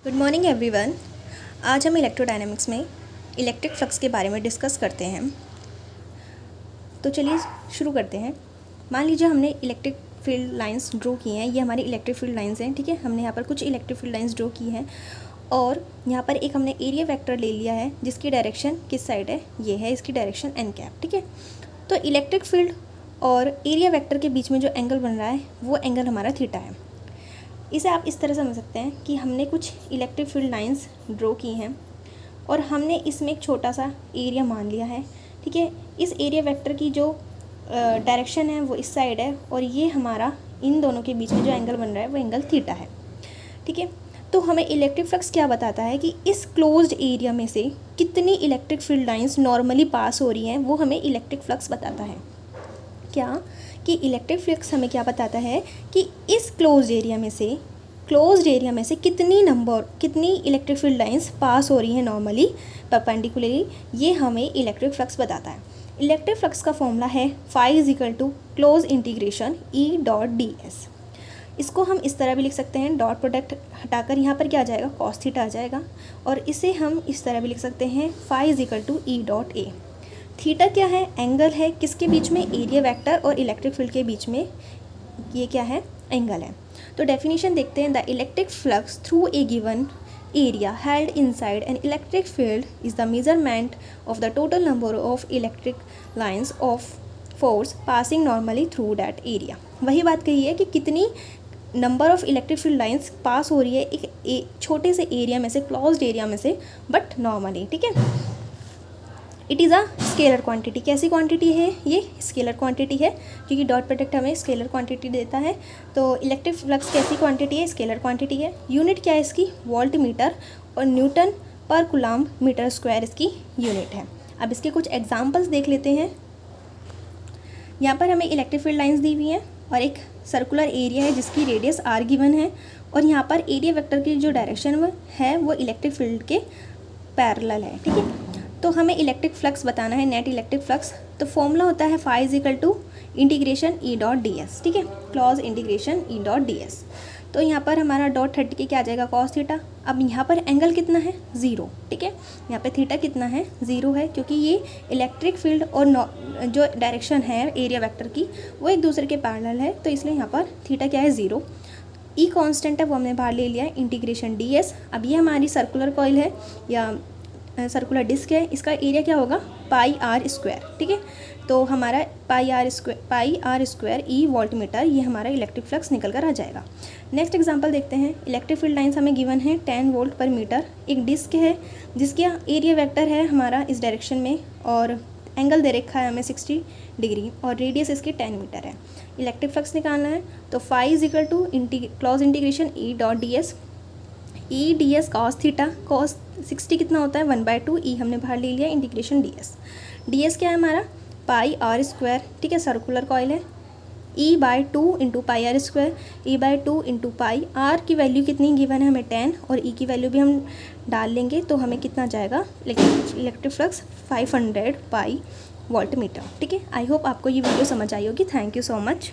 Good morning everyone. आज हम electrodynamics में इलेक्ट्रिक फ्लक्स के बारे में डिस्कस करते हैं। तो चलिए शुरू करते हैं। मान लीजिए हमने इलेक्ट्रिक फील्ड लाइंस ड्रॉ की हैं। ये हमारी इलेक्ट्रिक फील्ड लाइंस हैं, ठीक है। हमने यहाँ पर कुछ इलेक्ट्रिक फील्ड लाइंस ड्रॉ की हैं और यहाँ पर एक हमने एरिया वेक्टर ले लिया है जिसकी डायरेक्शन किस साइड है, ये है इसकी डायरेक्शन एन कैप, ठीक है। तो इलेक्ट्रिक फील्ड और एरिया वेक्टर के बीच में जो एंगल बन रहा है वो एंगल हमारा थीटा है। इसे आप इस तरह समझ सकते हैं कि हमने कुछ इलेक्ट्रिक फील्ड लाइंस ड्रॉ की हैं और हमने इसमें एक छोटा सा एरिया मान लिया है, ठीक है। इस एरिया वेक्टर की जो डायरेक्शन है वो इस साइड है और ये हमारा इन दोनों के बीच में जो एंगल बन रहा है वो एंगल थीटा है, ठीक है। तो हमें इलेक्ट्रिक फ्लक्स क्या बताता है कि इस क्लोज्ड एरिया में से कितनी इलेक्ट्रिक फील्ड लाइंस नॉर्मली पास हो रही हैं, वो हमें इलेक्ट्रिक फ्लक्स बताता है। क्या कि इलेक्ट्रिक फ्लक्स हमें क्या बताता है कि इस क्लोज्ड एरिया में से कितनी इलेक्ट्रिक फील्ड लाइंस पास हो रही हैं नॉर्मली परपेंडिकुलरली, ये हमें इलेक्ट्रिक फ्लक्स बताता है। इलेक्ट्रिक फ्लक्स का फॉर्मूला है phi is equal to close integration E dot D S. इसको हम इस तरह भी लिख सकते हैं, डॉट प्रोडक्ट हटाकर यहाँ पर क्या आ जाएगा, कॉस थीटा आ जाएगा। और इसे हम इस तरह भी लिख सकते हैं, phi is equal to E dot A. Theta क्या है, एंगल है किसके बीच में, एरिया वेक्टर और इलेक्ट्रिक फील्ड के बीच में, ये क्या है, एंगल है। तो डेफिनेशन देखते हैं, the electric flux through a given area held inside an electric field is the measurement of the total number of electric lines of force passing normally through that area. वही बात कही है कि कितनी number of electric field lines pass हो रही है एक छोटे से एरिया में से, क्लोज्ड एरिया में से, बट नॉर्मली, ठीक है। It is a scalar quantity. कैसी क्वांटिटी है ये, स्केलर क्वांटिटी है, क्योंकि डॉट प्रोडक्ट हमें स्केलर क्वांटिटी देता है। तो इलेक्ट्रिक फ्लक्स कैसी क्वांटिटी है, स्केलर क्वांटिटी है। यूनिट क्या है इसकी, वोल्ट मीटर, और न्यूटन पर कूलम्ब मीटर स्क्वायर इसकी यूनिट है। अब इसके कुछ एग्जांपल्स देख लेते हैं। यहाँ पर हमें इलेक्ट्रिक फील्ड लाइंस दी हुई हैं और एक सर्कुलर एरिया है जिसकी रेडियस आर गिवन है, और यहाँ पर एरिया वेक्टर की जो डायरेक्शन है वो इलेक्ट्रिक फील्ड के पैरेलल है, ठीक है। तो हमें इलेक्ट्रिक फ्लक्स बताना है, नेट इलेक्ट्रिक फ्लक्स। तो फॉर्मूला होता है phi is equal to integration E dot D S, ठीक है, close integration E dot D S. तो यहाँ पर हमारा डॉट 30 के क्या आ जाएगा, कॉस थीटा। अब यहाँ पर एंगल कितना है, 0, ठीक है। यहाँ पे थीटा कितना है, 0 है, क्योंकि ये इलेक्ट्रिक फील्ड और जो डायरेक्शन है एरिया वेक्टर की वो एक दूसरे के पैरेलल है, तो इसलिए यहाँ पर थीटा क्या है, 0। ई कांस्टेंट है वो हमने बाहर ले लिया है, इंटीग्रेशन डी एस। अब ये हमारी सर्कुलर कॉइल है या सर्कुलर डिस्क है, इसका एरिया क्या होगा, पाई आर स्क्वायर, ठीक है। तो हमारा pi are square E volt metre, ये हमारा इलेक्ट्रिक फ्लक्स निकल कर आ जाएगा। नेक्स्ट एग्जांपल देखते हैं। इलेक्ट्रिक फील्ड लाइंस हमें गिवन है 10 वोल्ट पर मीटर। एक डिस्क है जिसका एरिया वेक्टर है हमारा इस डायरेक्शन में, और एंगल दे रखा है हमें 60 डिग्री, और रेडियस इसकी 10 मीटर है। इलेक्ट्रिक फ्लक्स निकालना है, तो phi is equal to close integration E dot D S, E D S cos theta, cos 60 कितना होता है, 1/2, ई हमने बाहर ले लिया, integration D S. D S क्या है हमारा, पाई आर स्क्वायर, ठीक है, सर्कुलर कॉइल है, E/2 into pi are square, E/2 into pi. R की वैल्यू कितनी गिवन है हमें 10, और ई की वैल्यू भी हम डाल लेंगे, तो हमें कितना जाएगा, इलेक्ट्रिक फ्लक्स 500 पाई वोल्ट मीटर, ठीक है। आई होप आपको ये वीडियो समझ आई होगी। Thank you so much.